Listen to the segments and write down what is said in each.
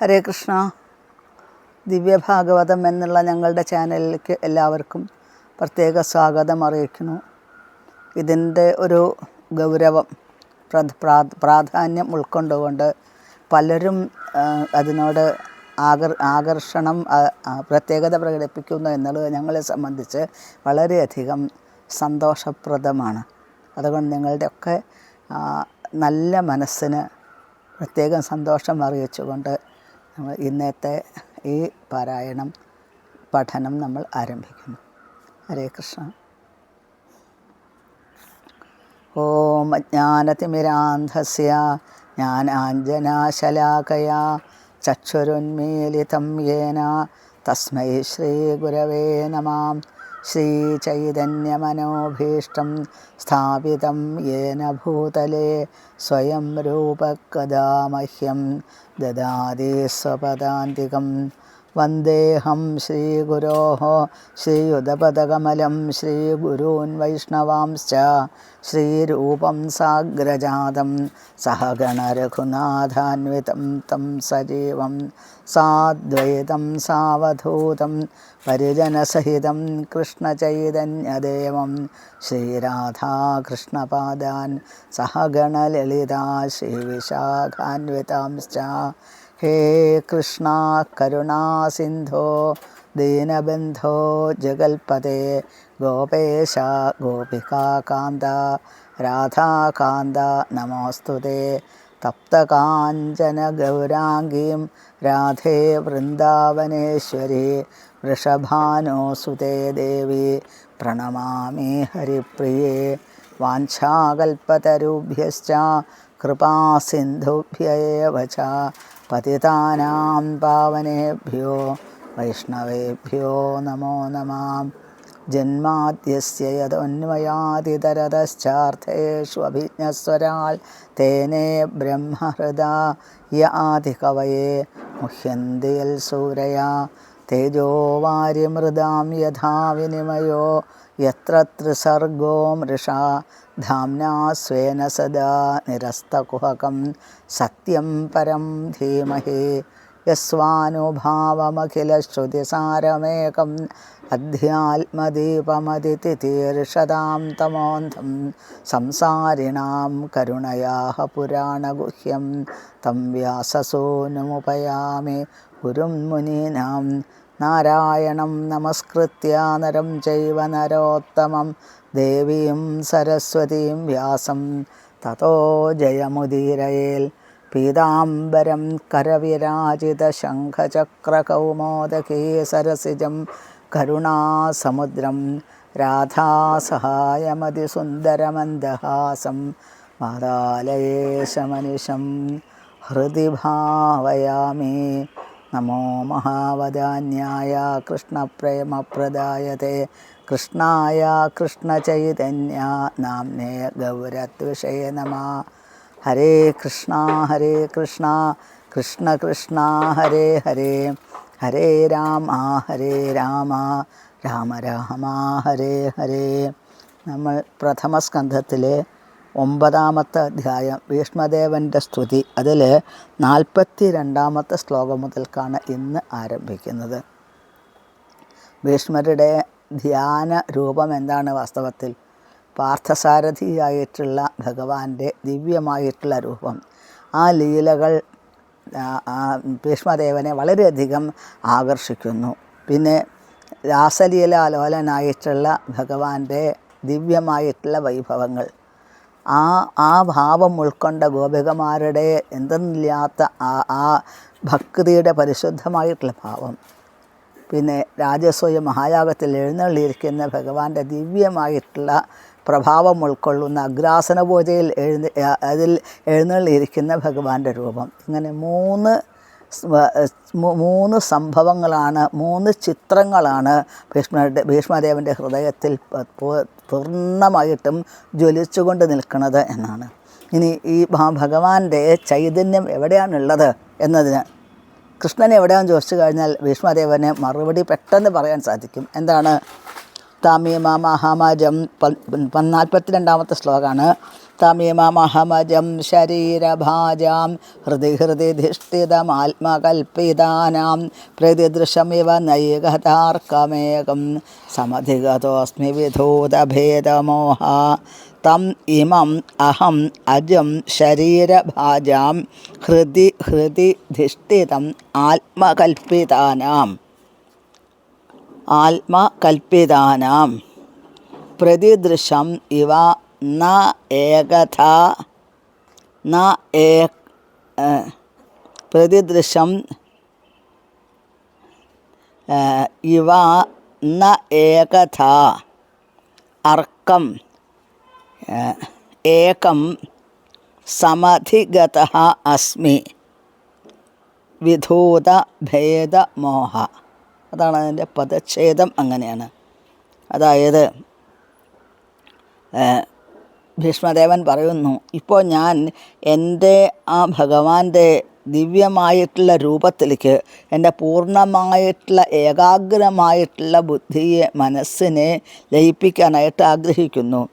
ഹരേ കൃഷ്ണ. ദിവ്യഭാഗവതം എന്നുള്ള ഞങ്ങളുടെ ചാനലിലേക്ക് എല്ലാവർക്കും പ്രത്യേക സ്വാഗതം അറിയിക്കുന്നു. ഇതിൻ്റെ ഒരു ഗൗരവം പ്രാധാന്യം ഉൾക്കൊണ്ടുകൊണ്ട് പലരും അതിനോട് ആകർഷണം പ്രത്യേകത പ്രകടിപ്പിക്കുന്നു എന്നുള്ളത് ഞങ്ങളെ സംബന്ധിച്ച് വളരെയധികം സന്തോഷപ്രദമാണ്. അതുകൊണ്ട് നിങ്ങളുടെയൊക്കെ നല്ല മനസ്സിന് പ്രത്യേകം സന്തോഷം അറിയിച്ചുകൊണ്ട് ഇന്നത്തെ ഈ പാരായണം പഠനം നമ്മൾ ആരംഭിക്കുന്നു. ഹരേ കൃഷ്ണ. ഓം അജ്ഞാനതിമിരാന്ധസ്യ ജ്ഞാനാഞ്ജനാശലാകയാ ചക്ഷുരുന്മീലിതം യേന തസ്മൈ ശ്രീഗുരവേ നമഃ. ശ്രീചൈതന്യമനോഭീഷ്ടം സ്ഥാപിതം യേന ഭൂതലേ സ്വയം രൂപകദാ മഹ്യം ദദാതി സ്വപദാന്തികം. വന്ദേഹം ശ്രീഗുരോः ശ്രീയുതപദകമലം ശ്രീഗുരൂन् വൈഷ്ണവാംശ്ച ശ്രീരൂപം സാഗ്രജാതം സഹഗണരഘുനാഥാന്വിതം തം സജീവം സാദ്വൈതം സാവധൂതം പരിജനസഹിതം കൃഷ്ണചൈതന്യദേവം ശ്രീരാധാകൃഷ്ണപാദാൻ സഹഗണലളിതാ ശ്രീവിശാഖാന്വിതാംശ്ച. ഹേ കൃഷ്ണ കരുണാസിന്ധോ ദീനബന്ധോ ജഗൽപതേ ഗോപേശ ഗോപികാകാന്ത രാധാകാന്ത നമോസ്തുതേ. തപ്തകാഞ്ചന ഗൗരാംഗീം രാധേ വൃന്ദാവനേശ്വരി വൃഷഭാനുസുതേ ദേവി പ്രണമാമി ഹരിപ്രിയേ. വാഞ്ചാകൽപതരുഭ്യശ്ച കൃപാസിന്ധുഭ്യ ഏവ ച പതിതാനാം പാവനേഭ്യോ വൈഷ്ണവേഭ്യോ നമോ നമഃ. ജന്മാദ്യസ്യ യദോന്മയാദിതരതശ്ചാർത്ഥേഷ്വഭിജ്ഞസ്വരാൾ തേനേ ബ്രഹ്മഹൃദായ ആദികവയേ മുഹ്യന്തി യൽ സൂരയാ. തേജോ വാരിമൃതാം യഥാ വിനിമയോ യത്ര ത്രിസർഗോ മൃഷാ ധാംനാ സ്വേന സദാ നിരസ്തകുഹകം സത്യം പരം ധീമഹി. യസ്വാനുഭാവമഖിലശ്രുതിസാരമേകം അധ്യാത്മദീപമതിതിതീർഷതാം തമോന്ധം സംസാരിണാം കരുണയാഃ പുരാണഗുഹ്യം തം വ്യാസസൂനുമുപയാമി ഗുരും മുനീനാം. നാരായണം നമസ്കൃത്യ നരം ചൈവ നരോത്തമം ദേവീം സരസ്വതീം വ്യാസം തതോ ജയമുദീരയേൽ. പീതാംബരം കരവിരാജിതശംഖചക്രകൗമോദകീ സരസിജം കരുണാസമുദ്രം രാധാസഹായമതിസുന്ദരമന്ദഹാസം വാതാലയേശമനിശം ഹൃദി ഭാവയാമി. നമോ മഹാവദാന്യായ കൃഷ്ണപ്രേമപ്രദായതേ കൃഷ്ണായ കൃഷ്ണചൈതന്യ നാമ്നേ ഗൗരത്വിഷേ നമഃ. ഹരേ കൃഷ്ണ കൃഷ്ണ കൃഷ്ണ ഹരേ ഹരേ ഹരേ രാമ രാമ രാമ ഹരേ ഹരേ. നമ്മൾ പ്രഥമസ്കന്ധത്തിലെ 9-ാമത്തെ അധ്യായം ഭീഷ്മദേവൻ്റെ സ്തുതി, അതിൽ 42-ാമത്തെ ശ്ലോകം മുതൽക്കാണ് ഇന്ന് ആരംഭിക്കുന്നത്. ഭീഷ്മരുടെ ധ്യാന രൂപം എന്താണ്? വാസ്തവത്തിൽ പാർത്ഥസാരഥിയായിട്ടുള്ള ഭഗവാന്റെ ദിവ്യമായിട്ടുള്ള രൂപം. ആ ലീലകൾ ഭീഷ്മദേവനെ വളരെയധികം ആകർഷിക്കുന്നു. പിന്നെ രാസലീലാലോലനായിട്ടുള്ള ഭഗവാന്റെ ദിവ്യമായിട്ടുള്ള വൈഭവങ്ങൾ, ആ ഭാവം ഉൾക്കൊണ്ട ഗോപികമാരുടെ എന്തെന്നില്ലാത്ത ആ ഭക്തിയുടെ പരിശുദ്ധമായിട്ടുള്ള ഭാവം. പിന്നെ രാജസൂയ മഹായാഗത്തിൽ എഴുന്നള്ളിയിരിക്കുന്ന ഭഗവാന്റെ ദിവ്യമായിട്ടുള്ള പ്രഭാവം ഉൾക്കൊള്ളുന്ന അഗ്രാസന പൂജയിൽ അതിൽ എഴുന്നള്ളിയിരിക്കുന്ന ഭഗവാന്റെ രൂപം. ഇങ്ങനെ മൂന്ന് സംഭവങ്ങളാണ്, 3 ചിത്രങ്ങളാണ് ഭീഷ്മദേവൻ്റെ ഹൃദയത്തിൽ പൂർണ്ണമായിട്ടും ജ്വലിച്ചുകൊണ്ട് നിൽക്കുന്നത് എന്നാണ്. ഇനി ഈ ഭഗവാന്റെ ചൈതന്യം എവിടെയാണുള്ളത് എന്നതിന് കൃഷ്ണൻ എവിടെയാണെന്ന് ചോദിച്ചു കഴിഞ്ഞാൽ ഭീഷ്മദേവന് മറുപടി പെട്ടെന്ന് പറയാൻ സാധിക്കും. എന്താണ്? താമീമ മഹാമാജം 42-ാമത്തെ ശ്ലോകമാണ്. തമിമമഹമജം ശരീരഭാജാം ഹൃദി ഹൃദി ധിഷ്ഠിതമാത്മകൽപ്പിതാനാം പ്രതിദൃശമിവ നൈകഥാർക്കമേകം സമധിഗതോസ്മി വിധൂതഭേദമോഹ തം ഇമം അഹം അജം ശരീരഭാജാം ഹൃദി ഹൃദി ധിഷ്ഠിതം ആത്മകൽപ്പിതാനാം പ്രതിദൃശം ഇവ ന ഏകഥാ ന പ്രതിദൃശം ഇവ ന ഏകഥാ അർക്കം ഏകം സമധിഗതഃ അസ്മി വിധൂത ഭേദമോഹ. അതാണ് അതിൻ്റെ പദച്ഛേദം. അങ്ങനെയാണ്. അതായത് ഭീഷ്മദേവൻ പറയുന്നു, ഇപ്പോൾ ഞാൻ എൻ്റെ ആ ഭഗവാന്റെ ദിവ്യമായിട്ടുള്ള രൂപത്തിലേക്ക് എൻ്റെ പൂർണ്ണമായിട്ടുള്ള ഏകാഗ്രമായിട്ടുള്ള ബുദ്ധിയെ മനസ്സിനെ ലയിപ്പിക്കാനായിട്ട് ആഗ്രഹിക്കുന്നു.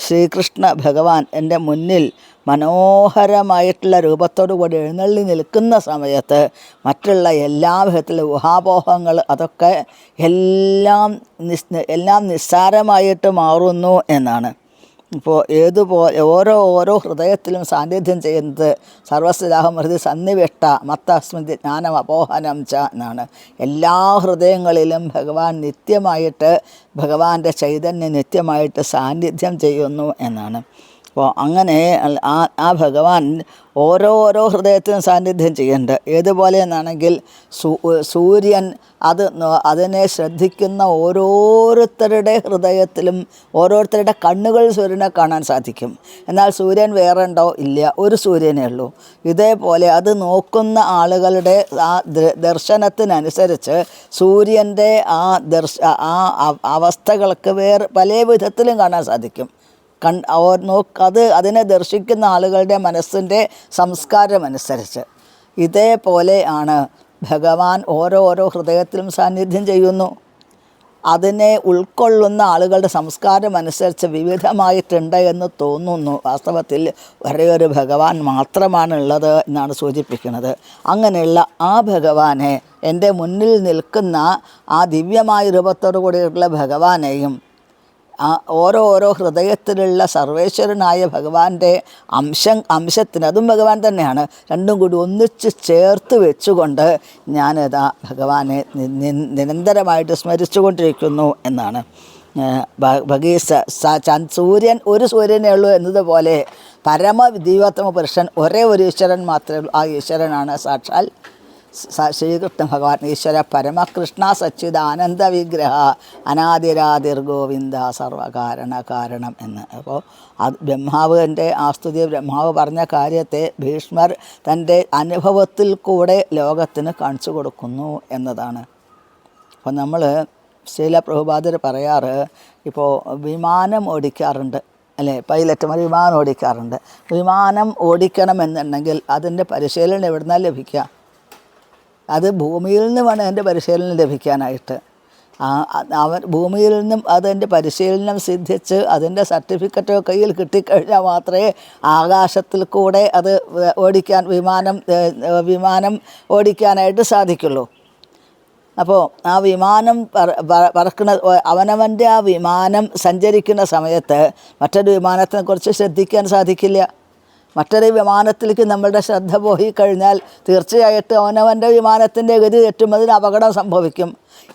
ശ്രീകൃഷ്ണ ഭഗവാൻ എൻ്റെ മുന്നിൽ മനോഹരമായിട്ടുള്ള രൂപത്തോടു കൂടി എഴുന്നള്ളി നിൽക്കുന്ന സമയത്ത് മറ്റുള്ള എല്ലാ വിധത്തിലുള്ള ഊഹാപോഹങ്ങൾ അതൊക്കെ എല്ലാം നിസ്സാരമായിട്ട് മാറുന്നു എന്നാണ്. ഇപ്പോൾ ഏതുപോലെ ഓരോ ഹൃദയത്തിലും സാന്നിധ്യം ചെയ്യുന്നത് സർവസ്വരാഹം ഹൃദയ സന്നിവിഷ്ട മത്തസ്മൃതി ജ്ഞാനം അപോഹനം ച എന്നാണ്. എല്ലാ ഹൃദയങ്ങളിലും ഭഗവാൻ നിത്യമായിട്ട്, ഭഗവാന്റെ ചൈതന്യം നിത്യമായിട്ട് സാന്നിധ്യം ചെയ്യുന്നു എന്നാണ്. അപ്പോൾ അങ്ങനെ ആ ഭഗവാൻ ഓരോ ഹൃദയത്തിലും സാന്നിധ്യം ചെയ്യുന്നുണ്ട്. ഏതുപോലെ എന്നാണെങ്കിൽ സൂര്യൻ അതിനെ ശ്രദ്ധിക്കുന്ന ഓരോരുത്തരുടെ ഹൃദയത്തിലും ഓരോരുത്തരുടെ കണ്ണുകൾ സൂര്യനെ കാണാൻ സാധിക്കും. എന്നാൽ സൂര്യൻ വേറെ ഉണ്ടോ? ഇല്ല, ഒരു സൂര്യനേ ഉള്ളൂ. ഇതേപോലെ അത് നോക്കുന്ന ആളുകളുടെ ആ ദർശനത്തിനനുസരിച്ച് സൂര്യൻ്റെ ആ അവസ്ഥകൾക്ക് വേറെ പല വിധത്തിലും കാണാൻ സാധിക്കും. അതിനെ ദർശിക്കുന്ന ആളുകളുടെ മനസ്സിൻ്റെ സംസ്കാരമനുസരിച്ച്. ഇതേപോലെ ആണ് ഭഗവാൻ ഓരോ ഹൃദയത്തിലും സാന്നിധ്യം ചെയ്യുന്നു. അതിനെ ഉൾക്കൊള്ളുന്ന ആളുകളുടെ സംസ്കാരം അനുസരിച്ച് വിവിധമായിട്ടുണ്ട് എന്ന് തോന്നുന്നു. വാസ്തവത്തിൽ ഒരേയൊരു ഭഗവാൻ മാത്രമാണുള്ളത് എന്നാണ് സൂചിപ്പിക്കുന്നത്. അങ്ങനെയുള്ള ആ ഭഗവാനെ, എൻ്റെ മുന്നിൽ നിൽക്കുന്ന ആ ദിവ്യമായ രൂപത്തോടു കൂടിയുള്ള ഭഗവാനെയും ഓരോ ഹൃദയത്തിലുള്ള സർവേശ്വരനായ ഭഗവാന്റെ അംശത്തിന്, അതും ഭഗവാൻ തന്നെയാണ്, രണ്ടും കൂടി ഒന്നിച്ച് ചേർത്ത് വെച്ചുകൊണ്ട് ഞാനിതാ ഭഗവാനെ നിരന്തരമായിട്ട് സ്മരിച്ചുകൊണ്ടിരിക്കുന്നു എന്നാണ്. സൂര്യൻ ഒരു സൂര്യനേ ഉള്ളൂ എന്നതുപോലെ പരമദൈവോത്തമ പുരുഷൻ ഒരേ ഒരു ഈശ്വരൻ മാത്രമേ ഉള്ളൂ. ആ ഈശ്വരനാണ് സാക്ഷാൽ ശ്രീകൃഷ്ണ ഭഗവാൻ. ഈശ്വര പരമകൃഷ്ണ സച്ചിദാനന്ദ വിഗ്രഹ അനാദിരാതിർ ഗോവിന്ദ സർവകാരണം എന്ന്. അപ്പോൾ അത് ബ്രഹ്മാവിൻ്റെ ആസ്തുതി ബ്രഹ്മാവ് പറഞ്ഞ കാര്യത്തെ ഭീഷ്മർ തൻ്റെ അനുഭവത്തിൽ കൂടെ ലോകത്തിന് കാണിച്ചു കൊടുക്കുന്നു എന്നതാണ്. അപ്പോൾ നമ്മൾ ശ്രീല പ്രഭുപാദർ പറയാറ്, ഇപ്പോൾ വിമാനം ഓടിക്കാറുണ്ട് അല്ലേ, പൈലറ്റുമാർ വിമാനം ഓടിക്കാറുണ്ട്. വിമാനം ഓടിക്കണമെന്നുണ്ടെങ്കിൽ അതിൻ്റെ പരിശീലനം എവിടുന്നാണ് ലഭിക്കുക? അത് ഭൂമിയിൽ നിന്ന് വേണം അതിൻ്റെ പരിശീലനം ലഭിക്കാനായിട്ട്. ഭൂമിയിൽ നിന്നും അതിൻ്റെ പരിശീലനം സിദ്ധിച്ച് അതിൻ്റെ സർട്ടിഫിക്കറ്റോ കയ്യിൽ കിട്ടിക്കഴിഞ്ഞാൽ മാത്രമേ ആകാശത്തിൽ കൂടെ അത് വിമാനം ഓടിക്കാനായിട്ട് സാധിക്കുള്ളൂ. അപ്പോൾ ആ വിമാനം പറക്കുന്ന അവനവൻ്റെ ആ വിമാനം സഞ്ചരിക്കുന്ന സമയത്ത് മറ്റൊരു വിമാനത്തിനെക്കുറിച്ച് ശ്രദ്ധിക്കാൻ സാധിക്കില്ല. മറ്റൊരു വിമാനത്തിലേക്ക് നമ്മളുടെ ശ്രദ്ധ പോയി കഴിഞ്ഞാൽ തീർച്ചയായിട്ടും അവനവൻ്റെ വിമാനത്തിൻ്റെ ഗതി തെറ്റുന്നതിന് അപകടം സംഭവിക്കും.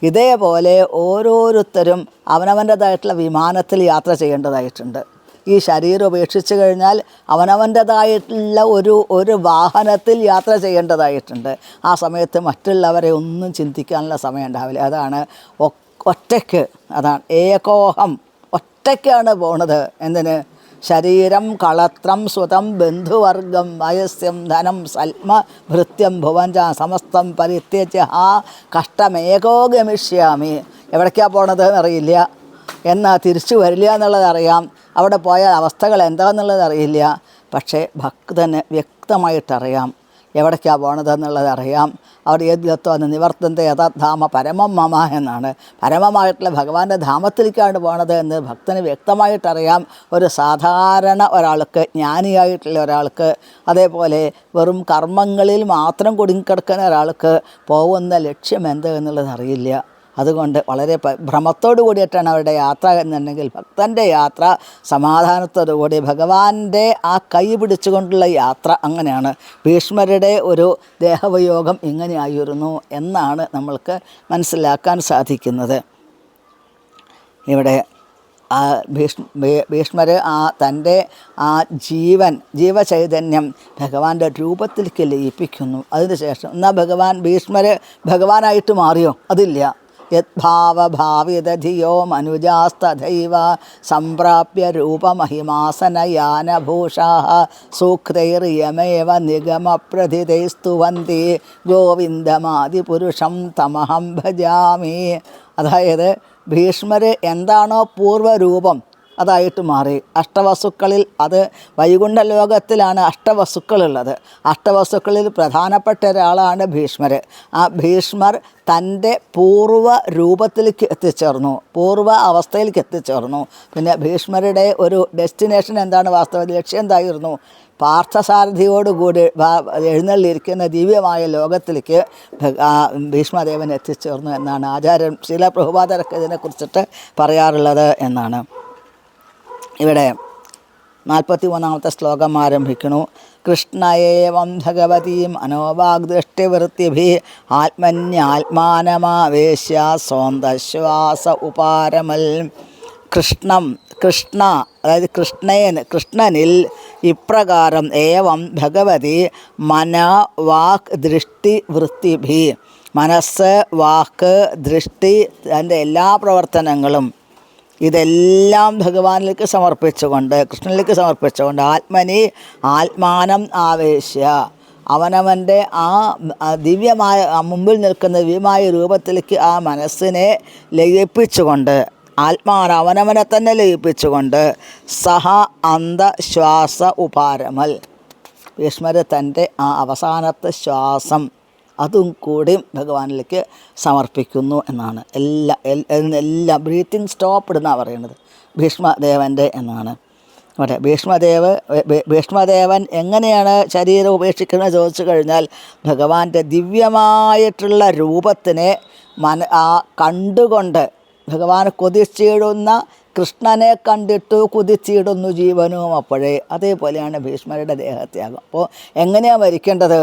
ഇതേപോലെ ഓരോരുത്തരും അവനവൻ്റേതായിട്ടുള്ള വിമാനത്തിൽ യാത്ര ചെയ്യേണ്ടതായിട്ടുണ്ട്. ഈ ശരീരം ഉപേക്ഷിച്ച് കഴിഞ്ഞാൽ അവനവൻ്റേതായിട്ടുള്ള ഒരു വാഹനത്തിൽ യാത്ര ചെയ്യേണ്ടതായിട്ടുണ്ട്. ആ സമയത്ത് മറ്റുള്ളവരെ ഒന്നും ചിന്തിക്കാനുള്ള സമയം ഉണ്ടാവില്ല. അതാണ് ഒറ്റയ്ക്ക്, അതാണ് ഏകോഹം, ഒറ്റയ്ക്കാണ് പോണത്. എന്തിന്? ശരീരം കളത്രം സ്വതം ബന്ധുവർഗം വയസ്യം ധനം സൽമ ഭൃത്യം ഭുവഞ്ച സമസ്തം പരിത്യജ്യ കഷ്ടമേകോ ഗമിഷ്യാമി. എവിടേക്കാണ് പോണത് എന്നറിയില്ല, എന്നാൽ തിരിച്ചു വരില്ല എന്നുള്ളതറിയാം, അവിടെ പോയ അവസ്ഥകൾ എന്താണെന്നുള്ളത് അറിയില്ല. പക്ഷേ ഭക്തന് വ്യക്തമായിട്ടറിയാം എവിടേക്കാണ് പോണതെന്നുള്ളതറിയാം. അവർ ഏതിലെത്തോ എന്ന് നിവർത്തന്തെ യഥാധാമ പരമം മമ എന്നാണ്. പരമമായിട്ടുള്ള ഭഗവാന്റെ ധാമത്തിലേക്കാണ് പോണത് എന്ന് ഭക്തന് വ്യക്തമായിട്ടറിയാം. ഒരു സാധാരണ ഒരാൾക്ക്, ജ്ഞാനിയായിട്ടുള്ള ഒരാൾക്ക്, അതേപോലെ വെറും കർമ്മങ്ങളിൽ മാത്രം കുടുങ്ങിക്കിടക്കുന്ന ഒരാൾക്ക് പോകുന്ന ലക്ഷ്യം എന്ത് എന്നുള്ളത് അറിയില്ല. അതുകൊണ്ട് വളരെ ഭ്രമത്തോടു കൂടിയിട്ടാണ് അവരുടെ യാത്ര എന്നുണ്ടെങ്കിൽ ഭക്തൻ്റെ യാത്ര സമാധാനത്തോടു കൂടി ഭഗവാന്റെ ആ കൈ പിടിച്ചുകൊണ്ടുള്ള യാത്ര അങ്ങനെയാണ്. ഭീഷ്മരുടെ ഒരു ദേഹവിയോഗം ഇങ്ങനെയായിരുന്നു എന്നാണ് നമ്മൾക്ക് മനസ്സിലാക്കാൻ സാധിക്കുന്നത്. ഇവിടെ ഭീഷ്മർ തൻ്റെ ആ ജീവചൈതന്യം ഭഗവാന്റെ രൂപത്തിലേക്ക് ലയിപ്പിക്കുന്നു. അതിനുശേഷം എന്നാൽ ഭീഷ്മർ ഭഗവാനായിട്ട് മാറിയോ? അതില്ല. യദ്ഭാവഭാവിതധിയോ മനുജാസ്തഥൈവ സംപ്രാപ്യ രൂപമഹിമാസനയാനഭൂഷാഃ സൂക്തൈർയമേവ നിഗമപ്രഥിതൈസ്തുവന്തി ഗോവിന്ദമാദിപുരുഷം തമഹം ഭജാമി. അതായത് ഭീഷ്മർ എന്താണോ പൂർവ്വരൂപം അതായിട്ട് മാറി. അഷ്ടവസ്തുക്കളിൽ അത് വൈകുണ്ഠ ലോകത്തിലാണ് അഷ്ടവസ്തുക്കളുള്ളത്. അഷ്ടവസ്തുക്കളിൽ പ്രധാനപ്പെട്ട ഒരാളാണ് ഭീഷ്മർ. ആ ഭീഷ്മർ തൻ്റെ പൂർവ്വ രൂപത്തിലേക്ക് എത്തിച്ചേർന്നു, പൂർവ്വ അവസ്ഥയിലേക്ക് എത്തിച്ചേർന്നു. പിന്നെ ഭീഷ്മരുടെ ഒരു ഡെസ്റ്റിനേഷൻ എന്താണ്? വാസ്തവത്തിൽ ലക്ഷ്യം എന്തായിരുന്നു? പാർത്ഥസാരഥിയോടുകൂടി എഴുന്നള്ളിയിരിക്കുന്ന ദിവ്യമായ ലോകത്തിലേക്ക് ഭീഷ്മദേവൻ എത്തിച്ചേർന്നു എന്നാണ് ആചാര്യൻ ശീല പ്രഭുപാദരൊക്കെ ഇതിനെക്കുറിച്ചിട്ട് പറയാറുള്ളത് എന്നാണ്. ഇവിടെ 41-ാമത്തെ ശ്ലോകം ആരംഭിക്കുന്നു. കൃഷ്ണയേവം ഭഗവതീം അനോവാഗ്ദൃഷ്ടിവൃത്തിഭി ആത്മന്യാത്മാനമാവേശ്യ സ്വന്തശ്വാസ ഉപാരമൽ. കൃഷ്ണ അതായത് കൃഷ്ണനിൽ ഇപ്രകാരം ഏവം ഭഗവതി മന വാക് ദൃഷ്ടി വൃത്തിഭി, മനസ്സ്, വാക്ക്, ദൃഷ്ടി, അതിൻ്റെ എല്ലാ പ്രവർത്തനങ്ങളും ഇതെല്ലാം ഭഗവാനിലേക്ക് സമർപ്പിച്ചുകൊണ്ട്, കൃഷ്ണനിലേക്ക് സമർപ്പിച്ചുകൊണ്ട് ആത്മനി ആത്മാനം ആവേശ്യ, അവനവൻ്റെ ആ ദിവ്യമായ മുമ്പിൽ നിൽക്കുന്ന ദിവ്യമായ രൂപത്തിലേക്ക് ആ മനസ്സിനെ ലയിപ്പിച്ചുകൊണ്ട്, അവനവനെ തന്നെ ലയിപ്പിച്ചുകൊണ്ട് സഹ അന്തശ്വാസ ഉപാരമൽ. ഭീഷ്മർ തൻ്റെ ആ അവസാനത്തെ ശ്വാസം അതും കൂടി ഭഗവാനിലേക്ക് സമർപ്പിക്കുന്നു എന്നാണ്. എല്ലാം ബ്രീത്തിങ് സ്റ്റോപ്പ് എന്നാണ് പറയുന്നത് ഭീഷ്മദേവൻ്റെ എന്നാണ്. അവിടെ ഭീഷ്മദേവൻ എങ്ങനെയാണ് ശരീരം ഉപേക്ഷിക്കുന്നത് ചോദിച്ചു കഴിഞ്ഞാൽ ഭഗവാന്റെ ദിവ്യമായിട്ടുള്ള രൂപത്തിനെ കണ്ടുകൊണ്ട് ഭഗവാൻ കൊതിച്ചിടുന്ന കൃഷ്ണനെ കണ്ടിട്ട് കുതിച്ചിടുന്നു ജീവനും അപ്പോഴേ. അതേപോലെയാണ് ഭീഷ്മരുടെ ദേഹത്യാഗം. അപ്പോൾ എങ്ങനെയാണ് മരിക്കേണ്ടത്?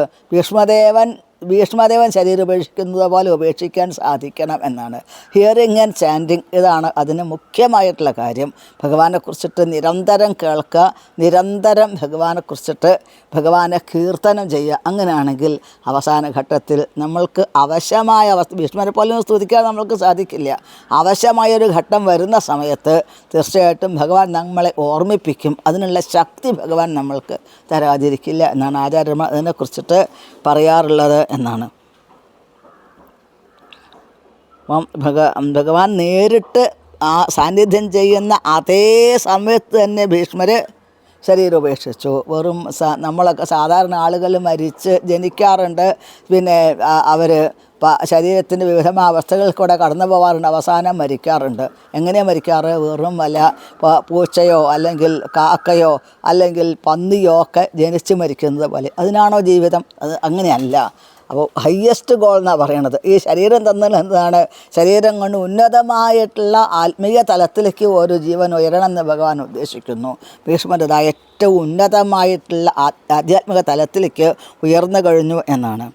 ഭീഷ്മദേവൻ ശരീരം ഉപേക്ഷിക്കുന്നത് പോലെ ഉപേക്ഷിക്കാൻ സാധിക്കണം എന്നാണ്. ഹിയറിങ് ആൻഡ് ചാൻറ്റിങ്, ഇതാണ് അതിന് മുഖ്യമായിട്ടുള്ള കാര്യം. ഭഗവാനെക്കുറിച്ചിട്ട് നിരന്തരം കേൾക്കുക, നിരന്തരം ഭഗവാനെ കീർത്തനം ചെയ്യുക. അങ്ങനെയാണെങ്കിൽ അവസാന ഘട്ടത്തിൽ നമ്മൾക്ക് അവശമായ അവസ്ഥ, ഭീഷ്മരെ പോലും സ്തുതിക്കാൻ നമ്മൾക്ക് സാധിക്കില്ല. അവശമായൊരു ഘട്ടം വരുന്ന സമയത്ത് തീർച്ചയായിട്ടും ഭഗവാൻ നമ്മളെ ഓർമ്മിപ്പിക്കും. അതിനുള്ള ശക്തി ഭഗവാൻ നമ്മൾക്ക് തരാതിരിക്കില്ല എന്നാണ് ആചാര്യന്മാർ അതിനെക്കുറിച്ചിട്ട് പറയാറുള്ളത് എന്നാണ്. ഭഗവാൻ നേരിട്ട് ആ സാന്നിധ്യം ചെയ്യുന്ന അതേ സമയത്ത് തന്നെ ഭീഷ്മർ ശരീരം ഉപേക്ഷിച്ചു. വെറും നമ്മളൊക്കെ സാധാരണ ആളുകൾ മരിച്ച് ജനിക്കാറുണ്ട്, പിന്നെ അവർ ശരീരത്തിൻ്റെ വിവിധമായ അവസ്ഥകളിൽ കൂടെ കടന്നു പോകാറുണ്ട്, അവസാനം മരിക്കാറുണ്ട്. എങ്ങനെയാണ് മരിക്കാറ്? വെറും വല്ല പൂച്ചയോ അല്ലെങ്കിൽ കാക്കയോ അല്ലെങ്കിൽ പന്നിയോ ഒക്കെ ജനിച്ച് മരിക്കുന്നത് പോലെ. അതിനാണോ ജീവിതം? അത് അങ്ങനെയല്ല. അപ്പോൾ ഹയ്യസ്റ്റ് ഗോൾ എന്നാണ് പറയണത്. ഈ ശരീരം തന്നാൽ എന്താണ്? ശരീരം കൊണ്ട് ഉന്നതമായിട്ടുള്ള ആത്മീയ തലത്തിലേക്ക് ഒരു ജീവൻ ഉയരണമെന്ന് ഭഗവാൻ ഉദ്ദേശിക്കുന്നു. ഭീഷ്മരുടേതായ ഏറ്റവും ഉന്നതമായിട്ടുള്ള ആധ്യാത്മിക തലത്തിലേക്ക് ഉയർന്നു കഴിഞ്ഞു എന്നാണ്.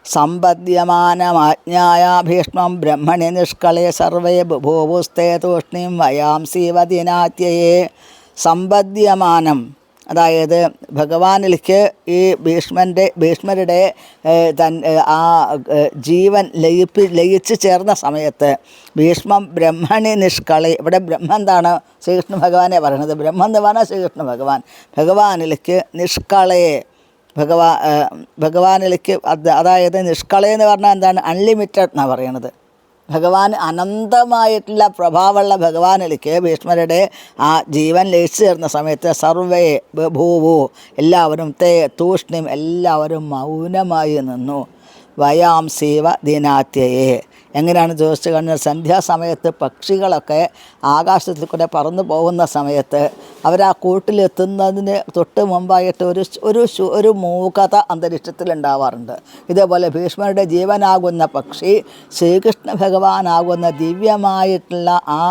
സമ്പദ്യമാനമാജ്ഞായ ഭീഷ്മം ബ്രഹ്മണി നിഷ്കളേ സർവേ ബഭൂവുസ്തേ തൂഷ്ണീം വയാംസീവദിനാത്യയേ. സമ്പദ്യമാനം അതായത് ഭഗവാനിലേക്ക് ഈ ഭീഷ്മരുടെ ആ ജീവൻ ലയിച്ച് ചേർന്ന സമയത്ത് ഭീഷ്മം ബ്രഹ്മണി നിഷ്കളി. ഇവിടെ ബ്രഹ്മ എന്താണ്? ശ്രീകൃഷ്ണ ഭഗവാനെ പറയുന്നത്. ബ്രഹ്മം എന്ന് പറഞ്ഞാൽ ശ്രീകൃഷ്ണ ഭഗവാനിലേക്ക് നിഷ്കളയെ ഭഗവാനിലേക്ക് അതായത് നിഷ്കളയെന്ന് പറഞ്ഞാൽ എന്താണ്? അൺലിമിറ്റഡ് എന്നാണ് പറയണത്. ഭഗവാൻ അനന്തമായിട്ടുള്ള പ്രഭാവമുള്ള ഭഗവാനിലേക്ക് ഭീഷ്മരുടെ ആ ജീവൻ ലയിച്ചു ചേർന്ന സമയത്ത് സർവേ ബഭൂവു എല്ലാവരും തൂഷ്ണിം എല്ലാവരും മൗനമായി നിന്നു. വയാംസീവ ദിനാത്യയെ. എങ്ങനെയാണ് ചോദിച്ചു കഴിഞ്ഞാൽ സന്ധ്യാസമയത്ത് പക്ഷികളൊക്കെ ആകാശത്തിൽ കൂടെ പറന്നു പോകുന്ന സമയത്ത് അവർ ആ കൂട്ടിലെത്തുന്നതിന് തൊട്ട് മുമ്പായിട്ട് ഒരു മൂകത അന്തരീക്ഷത്തിലുണ്ടാവാറുണ്ട്. ഇതേപോലെ ഭീഷ്മരുടെ ജീവനാകുന്ന പക്ഷി ശ്രീകൃഷ്ണ ഭഗവാനാകുന്ന ദിവ്യമായിട്ടുള്ള ആ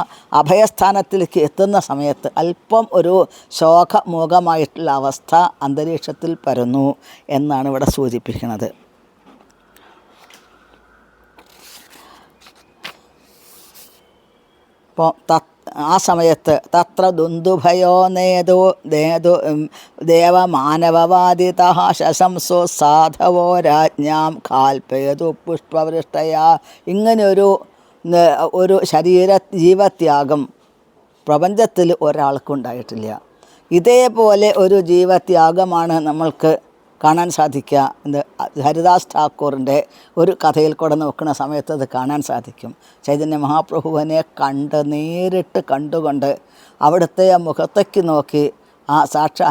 അഭയസ്ഥാനത്തിലേക്ക് എത്തുന്ന സമയത്ത് അല്പം ഒരു ശോകമൂകമായിട്ടുള്ള അവസ്ഥ അന്തരീക്ഷത്തിൽ പരന്നു എന്നാണ് ഇവിടെ സൂചിപ്പിക്കുന്നത്. അപ്പോൾ ആ സമയത്ത് തത്ര ദുന്ദുഭയോ ദേവമാനവവാദിത ശശംസോ സാധവോ രാജ്ഞാം കാൽപേതു പുഷ്പവൃഷ്ടയാ. ഇങ്ങനെയൊരു ജീവത്യാഗം പ്രപഞ്ചത്തിൽ ഒരാൾക്കുണ്ടായിട്ടില്ല. ഇതേപോലെ ഒരു ജീവത്യാഗമാണ് നമ്മൾക്ക് കാണാൻ സാധിക്കുക. ഹരിദാസ് ഠാക്കൂറിൻ്റെ ഒരു കഥയിൽ കൂടെ നോക്കുന്ന സമയത്ത് അത് കാണാൻ സാധിക്കും. ചൈതന്യ മഹാപ്രഭുവിനെ നേരിട്ട് കണ്ടുകൊണ്ട് അവിടുത്തെ ആ മുഖത്തേക്ക് നോക്കി ആ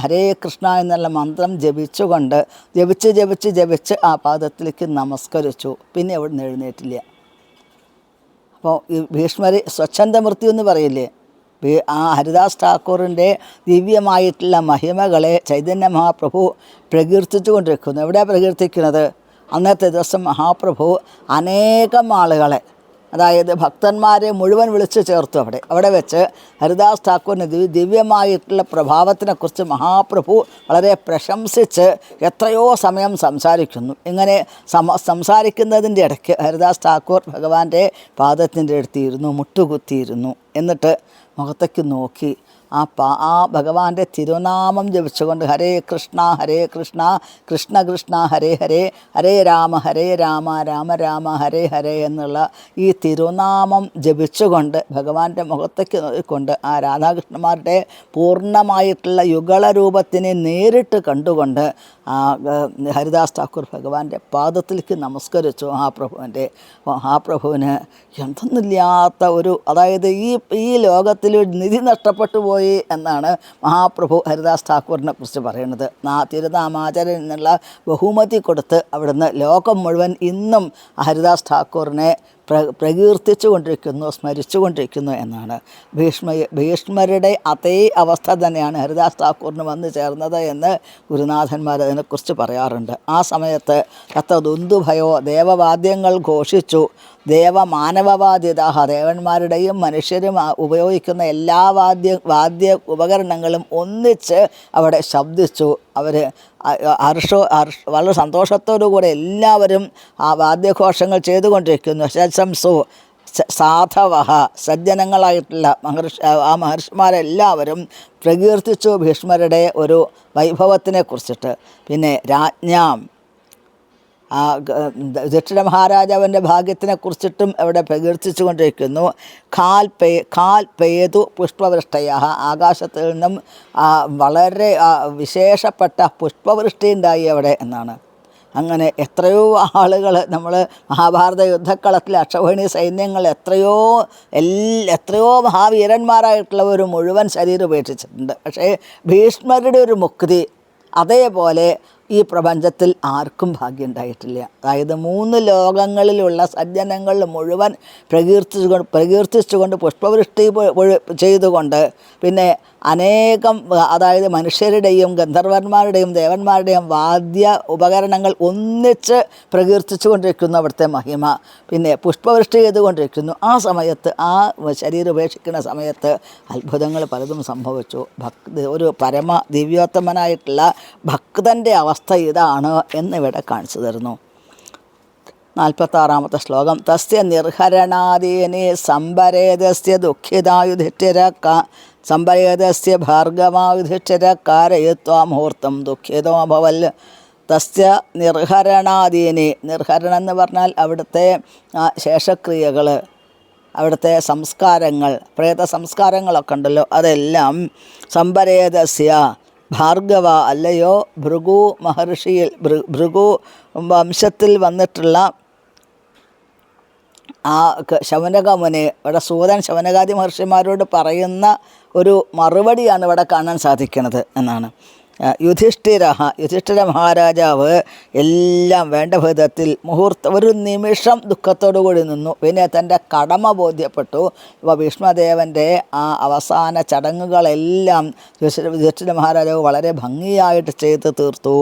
ഹരേ കൃഷ്ണ എന്നുള്ള മന്ത്രം ജപിച്ച് ആ പാദത്തിലേക്ക് നമസ്കരിച്ചു. പിന്നെ അവിടെ നിന്ന് എഴുന്നേറ്റില്ല. അപ്പോൾ ഈ ഭീഷ്മര് സ്വച്ഛന്ത മൃത്യു എന്ന് പറയില്ലേ, ആ ഹരിദാസ് ഠാക്കൂറിൻ്റെ ദിവ്യമായിട്ടുള്ള മഹിമകളെ ചൈതന്യ മഹാപ്രഭു പ്രകീർത്തിച്ചു കൊണ്ടിരിക്കുന്നു. എവിടെയാണ് പ്രകീർത്തിക്കുന്നത്? അന്നത്തെ ദിവസം മഹാപ്രഭു അനേകം ആളുകളെ, അതായത് ഭക്തന്മാരെ മുഴുവൻ വിളിച്ചു ചേർത്തു. അവിടെ വെച്ച് ഹരിദാസ് ഠാക്കൂറിന് ദിവ്യമായിട്ടുള്ള പ്രഭാവത്തിനെക്കുറിച്ച് മഹാപ്രഭു വളരെ പ്രശംസിച്ച് എത്രയോ സമയം സംസാരിക്കുന്നു. ഇങ്ങനെ സംസാരിക്കുന്നതിൻ്റെ ഇടയ്ക്ക് ഹരിദാസ് ഠാക്കൂർ ഭഗവാന്റെ പാദത്തിൻ്റെ അടുത്തിരുന്നു, മുട്ടുകുത്തിയിരുന്നു. എന്നിട്ട് മുഖത്തേക്ക് നോക്കി ആ ഭഗവാന്റെ തിരുനാമം ജപിച്ചുകൊണ്ട് ഹരേ കൃഷ്ണ കൃഷ്ണ കൃഷ്ണ ഹരേ ഹരേ, ഹരേ രാമ രാമ രാമ ഹരേ ഹരേ എന്നുള്ള ഈ തിരുനാമം ജപിച്ചുകൊണ്ട് ഭഗവാന്റെ മുഖത്തേക്ക് നോക്കിക്കൊണ്ട് ആ രാധാകൃഷ്ണന്മാരുടെ പൂർണ്ണമായിട്ടുള്ള യുഗളരൂപത്തിനെ നേരിട്ട് കണ്ടുകൊണ്ട് ഹരിദാസ് ഠാക്കൂർ ഭഗവാന്റെ പാദത്തിലേക്ക് നമസ്കരിച്ചു. മഹാപ്രഭുവിന് എന്തൊന്നുമില്ലാത്ത അതായത് ഈ ലോകത്തിൽ നിധി നഷ്ടപ്പെട്ടു പോയി എന്നാണ് മഹാപ്രഭു ഹരിദാസ് ഠാക്കൂറിനെ കുറിച്ച് പറയുന്നത്. തിരുനാമാചാര്യൻ എന്നുള്ള ബഹുമതി കൊടുത്ത് അവിടുന്ന് ലോകം മുഴുവൻ ഇന്നും ഹരിദാസ് ഠാക്കൂറിനെ പ്രകീർത്തിച്ചു കൊണ്ടിരിക്കുന്നു, സ്മരിച്ചു കൊണ്ടിരിക്കുന്നു എന്നാണ്. ഭീഷ്മരുടെ അതേ അവസ്ഥ തന്നെയാണ് ഹരിദാസ് ഠാക്കൂറിന് വന്നു ചേർന്നത് എന്ന് ഗുരുനാഥന്മാർ അതിനെക്കുറിച്ച് പറയാറുണ്ട്. ആ സമയത്ത് ദുന്ദുഭയോ ദേവവാദ്യങ്ങൾ ഘോഷിച്ചു. ദേവമാനവവാദ്യത, ദേവന്മാരുടെയും മനുഷ്യരും ഉപയോഗിക്കുന്ന എല്ലാ വാദ്യ ഉപകരണങ്ങളും ഒന്നിച്ച് അവിടെ ശബ്ദിച്ചു. അവർ വളരെ സന്തോഷത്തോടുകൂടെ എല്ലാവരും ആ വാദ്യഘോഷങ്ങൾ ചെയ്തുകൊണ്ടിരിക്കുന്നു. ശംസു സാധവ, സജ്ജനങ്ങളായിട്ടുള്ള മഹർഷിമാരെല്ലാവരും പ്രകീർത്തിച്ചു ഭീഷ്മരുടെ ഒരു വൈഭവത്തിനെ കുറിച്ചിട്ട്. പിന്നെ രാജ്ഞാം, ദക്ഷിണ മഹാരാജാവിൻ്റെ ഭാഗ്യത്തിനെ കുറിച്ചിട്ടും അവിടെ പ്രകീർത്തിച്ചു കൊണ്ടിരിക്കുന്നു. കാൽ പേതു പുഷ്പവൃഷ്ടയ, ആകാശത്തിൽ നിന്നും വളരെ വിശേഷപ്പെട്ട പുഷ്പവൃഷ്ടി ഉണ്ടായി അവിടെ എന്നാണ്. അങ്ങനെ എത്രയോ ആളുകൾ നമ്മൾ മഹാഭാരത യുദ്ധക്കളത്തിൽ അക്ഷൗഹിണി സൈന്യങ്ങൾ എത്രയോ മഹാവീരന്മാരായിട്ടുള്ളവർ മുഴുവൻ ശരീരം ഉപേക്ഷിച്ചിട്ടുണ്ട്. പക്ഷേ ഭീഷ്മരുടെ ഒരു മുക്തി അതേപോലെ ഈ പ്രപഞ്ചത്തിൽ ആർക്കും ഭാഗ്യം ഉണ്ടായിട്ടില്ല. അതായത് 3 ലോകങ്ങളിലുള്ള സജ്ജനങ്ങൾ മുഴുവൻ പ്രകീർത്തിച്ചുകൊണ്ട് പുഷ്പവൃഷ്ടി ചെയ്തുകൊണ്ട് പിന്നെ അനേകം, അതായത് മനുഷ്യരുടെയും ഗന്ധർവന്മാരുടെയും ദേവന്മാരുടെയും വാദ്യ ഉപകരണങ്ങൾ ഒന്നിച്ച് പ്രകീർത്തിച്ചു കൊണ്ടിരിക്കുന്നു അവിടുത്തെ മഹിമ. പിന്നെ പുഷ്പവൃഷ്ടി ചെയ്തുകൊണ്ടിരിക്കുന്നു. ആ സമയത്ത് ആ ശരീരം ഉപേക്ഷിക്കുന്ന സമയത്ത് അത്ഭുതങ്ങൾ പലതും സംഭവിച്ചു. ഒരു പരമ ദിവ്യോത്തമനായിട്ടുള്ള ഭക്തൻ്റെ അവസ്ഥ ഇതാണ് എന്നിവിടെ കാണിച്ചു തരുന്നു. 46-ാമത്തെ ശ്ലോകം. തസ്യ നിർഹരണാദീനി സംഭരേതസ്യ ദുഃഖിതായുധിഷ്ഠിര സംഭരേതസ്യ ഭാർഗവായുധിഷ്ഠിര കാരയിത്വാ മുഹൂർത്തം ദുഃഖിതോ ഭവൽ. തസ്യ നിർഹരണാദീനി, നിർഹരണം എന്ന് പറഞ്ഞാൽ അവിടുത്തെ ശേഷക്രിയകൾ, അവിടുത്തെ സംസ്കാരങ്ങൾ, പ്രേത സംസ്കാരങ്ങളൊക്കെ ഉണ്ടല്ലോ, അതെല്ലാം സംഭരേതസ്യ ഭാർഗവ, അല്ലയോ ഭൃഗു മഹർഷിയിൽ ഭൃഗു വംശത്തിൽ വന്നിട്ടുള്ള ആ ശൗനകമുനി, ഇവിടെ സൂതൻ ശൗനകാദി മഹർഷിമാരോട് പറയുന്ന ഒരു മറുപടിയാണ് ഇവിടെ കാണാൻ സാധിക്കുന്നത് എന്നാണ്. യുധിഷ്ഠിര മഹാരാജാവ് എല്ലാം വേണ്ട വിധത്തിൽ ഒരു നിമിഷം ദുഃഖത്തോടു കൂടി നിന്നു. പിന്നെ തൻ്റെ കടമ ബോധ്യപ്പെട്ടു. ഇപ്പോൾ ഭീഷ്മദേവൻ്റെ ആ അവസാന ചടങ്ങുകളെല്ലാം യുധിഷ്ഠിര മഹാരാജാവ് വളരെ ഭംഗിയായിട്ട് ചെയ്ത് തീർത്തു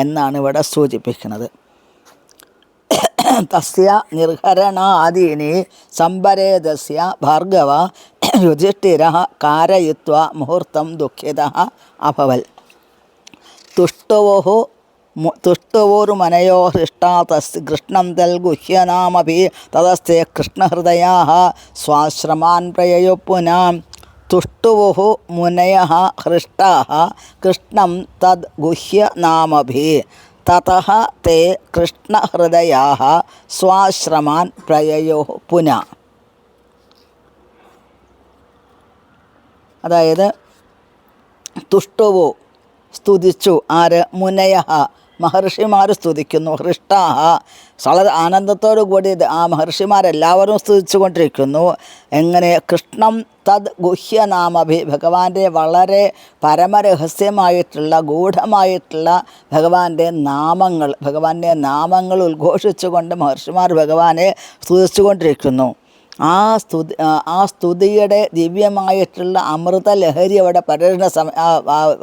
എന്നാണ് ഇവിടെ സൂചിപ്പിക്കുന്നത്. തസ്യ നിർഹരണാദീനി സംഭരേതസ്യ ഭാർഗവ യുധിഷ്ഠിര കാരയിത്വ മുഹൂർത്തം ദുഃഖിത അഭവൽ. തുഷ്ടവോർമനയോ ഹൃഷ്ടാ കൃഷ്ണം തൽ ഗുഹ്യനാമഭി തതസ്തേ കൃഷ്ണഹൃദയാ സ്വാശ്രമാൻ പ്രയയോ പുനാം. തുഷ്ടുവുഃ മുനയഃ ഹൃഷ്ടാഃ കൃഷ്ണം തദ് ഗുഹ്യനാമഭി തതഃ തേ കൃഷ്ണഹൃദയാഃ സ്വാശ്രമാൻ പ്രയയോ പുനഃ. അതായത് തുഷ്ടുവോ സ്തുതിച്ചു. ആര്? മുനയഃ മഹർഷിമാർ സ്തുതിക്കുന്നു. ഹൃഷ്ടാഹ വളരെ ആനന്ദത്തോടു കൂടി ആ മഹർഷിമാരെല്ലാവരും സ്തുതിച്ചു കൊണ്ടിരിക്കുന്നു. എങ്ങനെ? കൃഷ്ണം തദ് ഗുഹ്യനാമഭി ഭഗവാന്റെ വളരെ പരമരഹസ്യമായിട്ടുള്ള ഗൂഢമായിട്ടുള്ള ഭഗവാന്റെ നാമങ്ങൾ ഉദ്ഘോഷിച്ചുകൊണ്ട് മഹർഷിമാർ ഭഗവാനെ സ്തുതിച്ചു കൊണ്ടിരിക്കുന്നു. ആ സ്തുതിയുടെ ദിവ്യമായിട്ടുള്ള അമൃത ലഹരി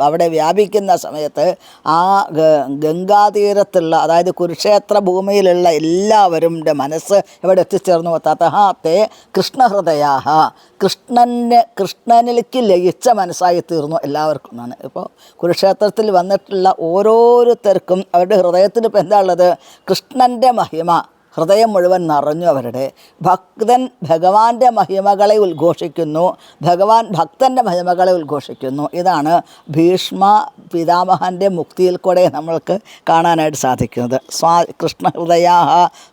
അവിടെ വ്യാപിക്കുന്ന സമയത്ത് ആ ഗംഗാതീരത്തുള്ള, അതായത് കുരുക്ഷേത്ര ഭൂമിയിലുള്ള എല്ലാവരുടെ മനസ്സ് എവിടെ എത്തിച്ചേർന്നു? തതഃ തേ കൃഷ്ണഹൃദയാഃ കൃഷ്ണനിലേക്ക് ലയിച്ച മനസ്സായി തീർന്നു എല്ലാവർക്കും എന്നാണ്. ഇപ്പോൾ കുരുക്ഷേത്രത്തിൽ വന്നിട്ടുള്ള ഓരോരുത്തർക്കും അവരുടെ ഹൃദയത്തിൽ ഇപ്പോൾ എന്താ ഉള്ളത്? കൃഷ്ണൻ്റെ മഹിമ ഹൃദയം മുഴുവൻ നിറഞ്ഞു. അവരുടെ ഭക്തൻ ഭഗവാന്റെ മഹിമകളെ ഉദ്ഘോഷിക്കുന്നു, ഭഗവാൻ ഭക്തൻ്റെ മഹിമകളെ ഉദ്ഘോഷിക്കുന്നു. ഇതാണ് ഭീഷ്മ പിതാമഹൻ്റെ മുക്തിയിൽ കൂടെ നമ്മൾക്ക് കാണാനായിട്ട് സാധിക്കുന്നത്. കൃഷ്ണഹൃദയാഃ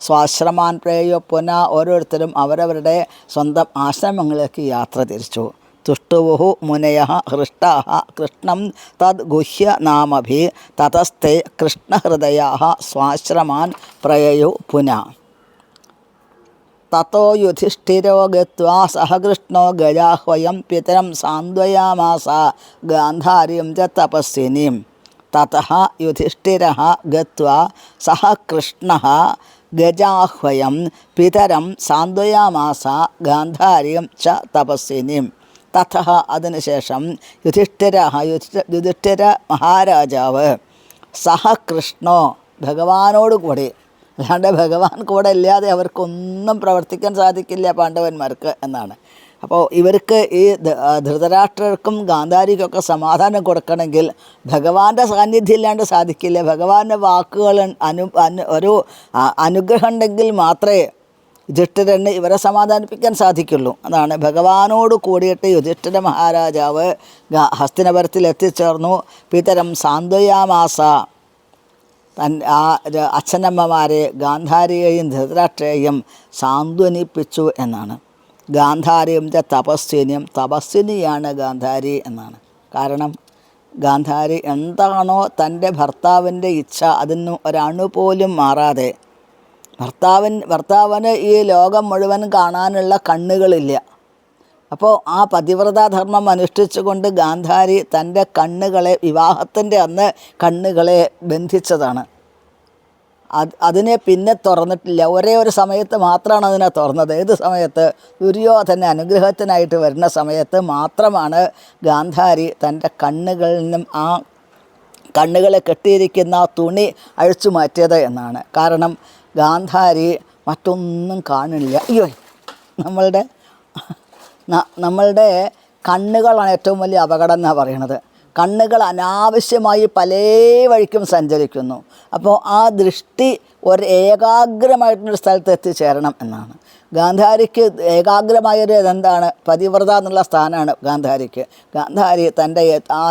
സ്വാശ്രമാൻ പ്രേയോ പുന. ഓരോരുത്തരും അവരവരുടെ സ്വന്തം ആശ്രമങ്ങളിലേക്ക് യാത്ര തിരിച്ചു. തുഷ്ടുവുഃ മുനയഃ ഹൃഷ്ടാഃ കൃഷ്ണം തദ് ഗുഹ്യനാമഭി തതസ്തേ കൃഷ്ണഹൃദയാഃ സ്വാശ്രമാൻ പ്രയയോ പുനഃ. തതോ യുധിഷ്ഠിരോ ഗത്വാ സഹ കൃഷ്ണോ ഗജാഹ്വയം പിതരം സാന്ത്വയാമാസ ഗാന്ധാരീം ച തപസ്വിനീം. തതഃ യുധിഷ്ഠിരഃ ഗത്വാ സഹ കൃഷ്ണഃ ഗജാഹ്വയം പിതരം സാന്ത്വയാമാസ ഗാന്ധാരീം ച തപസ്വിനീം. തഥ അതിനുശേഷം യുധിഷ്ഠിര മഹാരാജാവ് സഹ കൃഷ്ണോ ഭഗവാനോട് കൂടി, അല്ലാണ്ട് ഭഗവാൻ കൂടെ ഇല്ലാതെ അവർക്കൊന്നും പ്രവർത്തിക്കാൻ സാധിക്കില്ല പാണ്ഡവന്മാർക്ക് എന്നാണ്. അപ്പോൾ ഇവർക്ക് ഈ ധൃതരാഷ്ട്രർക്കും ഗാന്ധാരിക്കൊക്കെ സമാധാനം കൊടുക്കണമെങ്കിൽ ഭഗവാന്റെ സാന്നിധ്യം ഇല്ലാണ്ട് സാധിക്കില്ല. ഭഗവാന്റെ വാക്കുകൾ ഒരു അനുഗ്രഹം ഉണ്ടെങ്കിൽ മാത്രമേ യുധിഷ്ഠിരന് ഇവരെ സമാധാനിപ്പിക്കാൻ സാധിക്കുള്ളൂ. അതാണ് ഭഗവാനോട് കൂടിയിട്ട് യുധിഷ്ഠിര മഹാരാജാവ് ഹസ്തിനപുരത്തിൽ എത്തിച്ചേർന്നു. പിതരം സാന്ത്വയാമാസ അച്ഛനമ്മമാരെ ഗാന്ധാരിയെയും ധൃതരാഷ്ട്രയെയും സാന്ത്വനിപ്പിച്ചു എന്നാണ്. ഗാന്ധാരിയും തപസ്വിനിയാണ് ഗാന്ധാരി എന്നാണ്. കാരണം ഗാന്ധാരി എന്താണോ തൻ്റെ ഭർത്താവിൻ്റെ ഇച്ഛ അതിന് ഒരണു പോലും മാറാതെ, ഭർത്താവിന് ഈ ലോകം മുഴുവൻ കാണാനുള്ള കണ്ണുകളില്ല. അപ്പോൾ ആ പതിവ്രതാധർമ്മം അനുഷ്ഠിച്ചുകൊണ്ട് ഗാന്ധാരി തൻ്റെ കണ്ണുകളെ വിവാഹത്തിൻ്റെ അന്ന് കണ്ണുകളെ ബന്ധിച്ചതാണ്. അതിനെ പിന്നെ തുറന്നിട്ടില്ല. ഒരേ ഒരു സമയത്ത് മാത്രമാണ് അതിനെ തുറന്നത്. ഏത് സമയത്ത്? ദുര്യോധന അനുഗ്രഹത്തിനായിട്ട് വരുന്ന സമയത്ത് മാത്രമാണ് ഗാന്ധാരി തൻ്റെ കണ്ണുകളിൽ നിന്നും ആ കണ്ണുകളെ കെട്ടിയിരിക്കുന്ന ആ തുണി അഴിച്ചു മാറ്റിയത് എന്നാണ്. കാരണം ഗാന്ധാരി മറ്റൊന്നും കാണില്ല. അയ്യോ, നമ്മളുടെ കണ്ണുകളാണ് ഏറ്റവും വലിയ അപകടം എന്നാണ് പറയണത്. കണ്ണുകൾ അനാവശ്യമായി പല വഴിക്കും സഞ്ചരിക്കുന്നു. അപ്പോൾ ആ ദൃഷ്ടി ഏകാഗ്രമായിട്ടൊരു സ്ഥലത്ത് എത്തിച്ചേരണം എന്നാണ്. ഗാന്ധാരിക്ക് ഏകാഗ്രമായൊരു എന്താണ്? പതിവ്രത എന്നുള്ള സ്ഥാനമാണ് ഗാന്ധാരിക്ക്. ഗാന്ധാരി തൻ്റെ ആ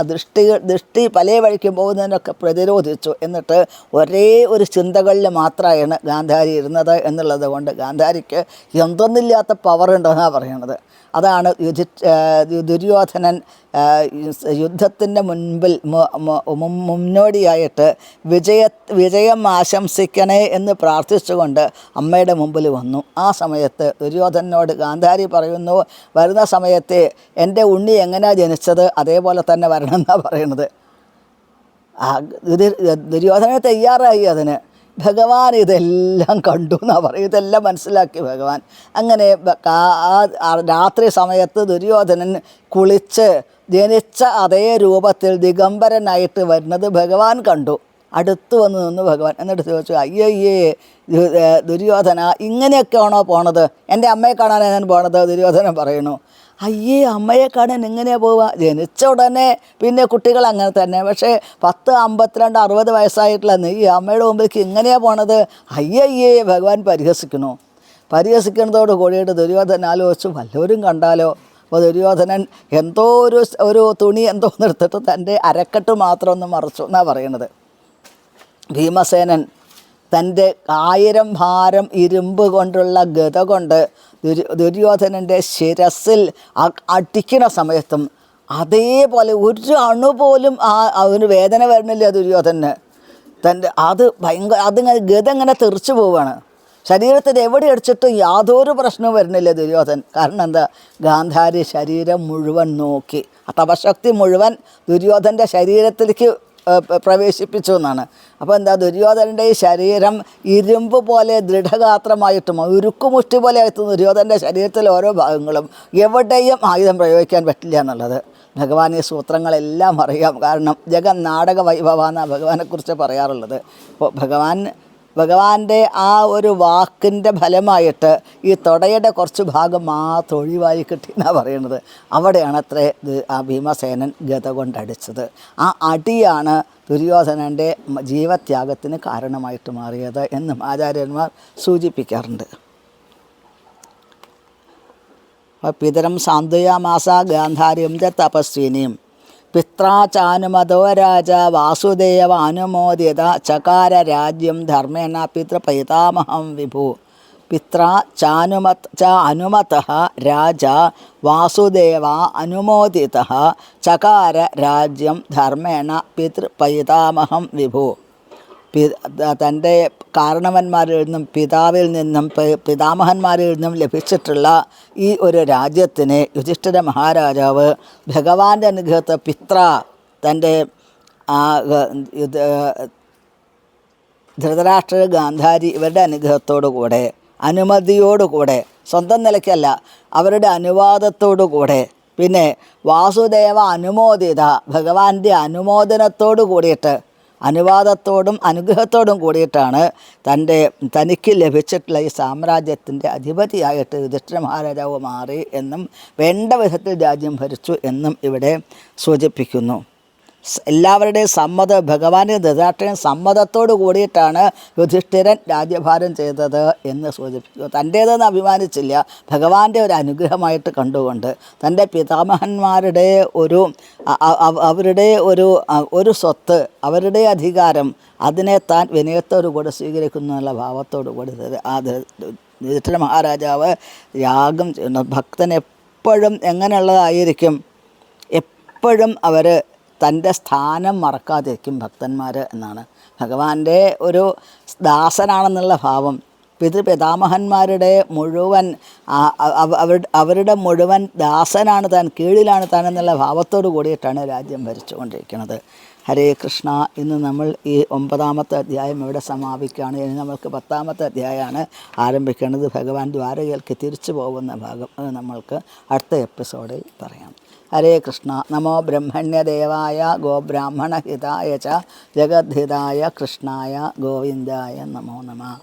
ദൃഷ്ടി പല വഴിക്കും പോകുന്നതിനൊക്കെ പ്രതിരോധിച്ചു. എന്നിട്ട് ഒരേ ഒരു ചിന്തകളിൽ മാത്രമാണ് ഗാന്ധാരി ഇരുന്നത് എന്നുള്ളത് കൊണ്ട് ഗാന്ധാരിക്ക് എന്തൊന്നില്ലാത്ത പവർ ഉണ്ടെന്നാണ് പറയുന്നത്. അതാണ് ദുര്യോധനൻ യുദ്ധത്തിൻ്റെ മുന്നോടിയായിട്ട് വിജയം ആശംസിക്കണേ എന്ന് പ്രാർത്ഥിച്ചുകൊണ്ട് അമ്മയുടെ മുമ്പിൽ വന്നു. ആ സമയത്ത് ദുര്യോധനനോട് ഗാന്ധാരി പറയുന്നു, വരുന്ന സമയത്ത് എൻ്റെ ഉണ്ണി എങ്ങനെയാണ് ജനിച്ചത് അതേപോലെ തന്നെ വരണം എന്നാണ് പറയുന്നത്. ദുര്യോധനന് തയ്യാറായി അതിന്. ഭഗവാൻ ഇതെല്ലാം കണ്ടു എന്നാണ് പറയും, ഇതെല്ലാം മനസ്സിലാക്കി ഭഗവാൻ. അങ്ങനെ രാത്രി സമയത്ത് ദുര്യോധനൻ കുളിച്ച് ജനിച്ച അതേ രൂപത്തിൽ ദിഗംബരനായിട്ട് വരുന്നത് ഭഗവാൻ കണ്ടു. അടുത്ത് വന്ന് നിന്ന് ഭഗവാൻ എന്നിട്ട് ചോദിച്ചു, അയ്യയ്യേ ദുര്യോധന, ഇങ്ങനെയൊക്കെയാണോ പോണത്? എൻ്റെ അമ്മയെ കാണാനാണ് ഞാൻ പോണത്. ദുര്യോധനൻ പറയണു, അയ്യേ അമ്മയെ കാണാൻ എങ്ങനെയാണ് പോവുക? ജനിച്ച ഉടനെ പിന്നെ കുട്ടികൾ അങ്ങനെ തന്നെ. പക്ഷേ 10, 52, 60 വയസ്സായിട്ടുള്ള നീ അമ്മയുടെ മുമ്പിലേക്ക് ഇങ്ങനെയാണ് പോണത്? അയ്യയ്യേ ഭഗവാൻ പരിഹസിക്കുന്നതോട് കൂടിയിട്ട് ദുര്യോധനൻ ആലോചിച്ചു, വല്ലവരും കണ്ടാലോ? അപ്പോൾ ദുര്യോധനൻ എന്തോ ഒരു തുണി എന്തോ നിർത്തിട്ട് തൻ്റെ അരക്കെട്ട് മാത്രം ഒന്ന് മറച്ചു എന്നാണ് പറയണത്. ഭീമസേനൻ തൻ്റെ 1000 ഭാരം ഇരുമ്പ് കൊണ്ടുള്ള ഗത കൊണ്ട് ദുര്യോധനൻ്റെ ശിരസിൽ അടിക്കണ സമയത്തും അതേപോലെ ഒരു അണുപോലും അവന് വേദന വരണില്ല ദുര്യോധനന്. അതിങ്ങനെ ഗത ഇങ്ങനെ തെറിച്ചു പോവുകയാണ്. ശരീരത്തിൽ എവിടെ അടിച്ചിട്ടും യാതൊരു പ്രശ്നവും വരുന്നില്ല ദുര്യോധനൻ. കാരണം എന്താ? ഗാന്ധാരി ശരീരം മുഴുവൻ നോക്കി, തപശക്തി മുഴുവൻ ദുര്യോധൻ്റെ ശരീരത്തിലേക്ക് പ്രവേശിപ്പിച്ചു എന്നാണ്. അപ്പോൾ എന്താ, ദുര്യോധനൻ്റെ ഈ ശരീരം ഇരുമ്പ് പോലെ ദൃഢഗാത്രമായിട്ടും ഉരുക്കുമുഷ്ടി പോലെ ആയിട്ടും ദുര്യോധൻ്റെ ശരീരത്തിലെ ഓരോ ഭാഗങ്ങളും എവിടെയും ആയുധം പ്രയോഗിക്കാൻ പറ്റില്ല എന്നുള്ളത് ഭഗവാൻ ഈ സൂത്രങ്ങളെല്ലാം അറിയാം. കാരണം ജഗന്നാടക വൈഭവ എന്നാണ് ഭഗവാനെക്കുറിച്ച് പറയാറുള്ളത്. അപ്പോൾ ഭഗവാന്റെ ആ ഒരു വാക്കിൻ്റെ ഫലമായിട്ട് ഈ തുടയുടെ കുറച്ച് ഭാഗം മാത്രം ഒഴിവായി കിട്ടി എന്നാണ് പറയുന്നത്. അവിടെയാണ് അത്രേ ആ ഭീമസേനൻ ഗത കൊണ്ടടിച്ചത്. ആ അടിയാണ് ദുര്യോധനൻ്റെ ജീവത്യാഗത്തിന് കാരണമായിട്ട് മാറിയത് എന്നും ആചാര്യന്മാർ സൂചിപ്പിക്കാറുണ്ട്. പിതരം സാന്ത്വയാമാസ ഗാന്ധാര്യം ച തപസ്വിനിയും പിത്രാ ചാനുമതോ രാജ വാസുദേവ അനുമോദിത ചകാര രാജ്യം ധർമ്മേണ പിതൃപൈതാമഹം വിഭു. പിത്രാ അനുമതഃ രാജ വാസുദേവ അനുമോദിത ചകാര രാജ്യം ധർമ്മേണ പിതൃപൈതാമഹം വിഭു. തൻ്റെ കാരണവന്മാരിൽ നിന്നും പിതാവിൽ നിന്നും പിതാമഹന്മാരിൽ നിന്നും ലഭിച്ചിട്ടുള്ള ഈ ഒരു രാജ്യത്തിന് യുധിഷ്ഠിര മഹാരാജാവ് ഭഗവാന്റെ അനുഗ്രഹത്തെ തൻ്റെ ധൃതരാഷ്ട്ര, ഗാന്ധാരി ഇവരുടെ അനുഗ്രഹത്തോടുകൂടെ, അനുമതിയോടുകൂടെ, സ്വന്തം നിലയ്ക്കല്ല, അവരുടെ അനുവാദത്തോടുകൂടെ, പിന്നെ വാസുദേവ അനുമോദിത ഭഗവാന്റെ അനുമോദനത്തോടു കൂടിയിട്ട്, അനുവാദത്തോടും അനുഗ്രഹത്തോടും കൂടിയിട്ടാണ് തനിക്ക് ലഭിച്ചിട്ടുള്ള ഈ സാമ്രാജ്യത്തിൻ്റെ അധിപതിയായിട്ട് യുധിഷ്ഠിര മഹാരാജാവ് മാറി എന്നും വേണ്ട വിധത്തിൽ രാജ്യം ഭരിച്ചു എന്നും ഇവിടെ സൂചിപ്പിക്കുന്നു. എല്ലാവരുടെയും ഭഗവാന്റെ ധൃതരാഷ്ട്രൻ സമ്മതത്തോടു കൂടിയിട്ടാണ് യുധിഷ്ഠിരൻ രാജ്യഭാരം ചെയ്തത് എന്ന് സൂചിപ്പിക്കുന്നു. തൻ്റേതെന്ന് അഭിമാനിച്ചില്ല, ഭഗവാന്റെ ഒരു അനുഗ്രഹമായിട്ട് കണ്ടുകൊണ്ട് തൻ്റെ പിതാമഹന്മാരുടെ അവരുടെ ഒരു സ്വത്ത്, അവരുടെ അധികാരം, അതിനെ താൻ വിനയത്തോടു കൂടി സ്വീകരിക്കുന്നു എന്നുള്ള ഭാവത്തോടു കൂടി യുധിഷ്ഠിര മഹാരാജാവ് യാഗം ചെയ്യുന്നു. ഭക്തൻ എപ്പോഴും എങ്ങനെയുള്ളതായിരിക്കും? എപ്പോഴും അവർ തൻ്റെ സ്ഥാനം മറക്കാതിരിക്കും ഭക്തന്മാർ എന്നാണ്. ഭഗവാന്റെ ഒരു ദാസനാണെന്നുള്ള ഭാവം, പിതാമഹന്മാരുടെ മുഴുവൻ അവരുടെ മുഴുവൻ ദാസനാണ് താൻ, കീഴിലാണ് താൻ എന്നുള്ള ഭാവത്തോടു കൂടിയിട്ടാണ് രാജ്യം ഭരിച്ചുകൊണ്ടിരിക്കുന്നത്. ഹരേ കൃഷ്ണ. ഇന്ന് നമ്മൾ ഈ 9ാമത്തെ അധ്യായം ഇവിടെ സമാപിക്കുകയാണ്. ഇനി നമ്മൾക്ക് 10ാമത്തെ അധ്യായമാണ് ആരംഭിക്കേണ്ടത്. ഭഗവാൻ ദ്വാരകയിലേക്ക് തിരിച്ചു പോകുന്ന ഭാഗം അത് നമ്മൾക്ക് അടുത്ത എപ്പിസോഡിൽ പറയാം. ഹരേ കൃഷ്ണ. നമോ ബ്രഹ്മണ്യദേവായ ഗോബ്രാഹ്മണഹിതായ ച ജഗദ്ധിതായ കൃഷ്ണായ ഗോവിന്ദായ നമോ നമഃ.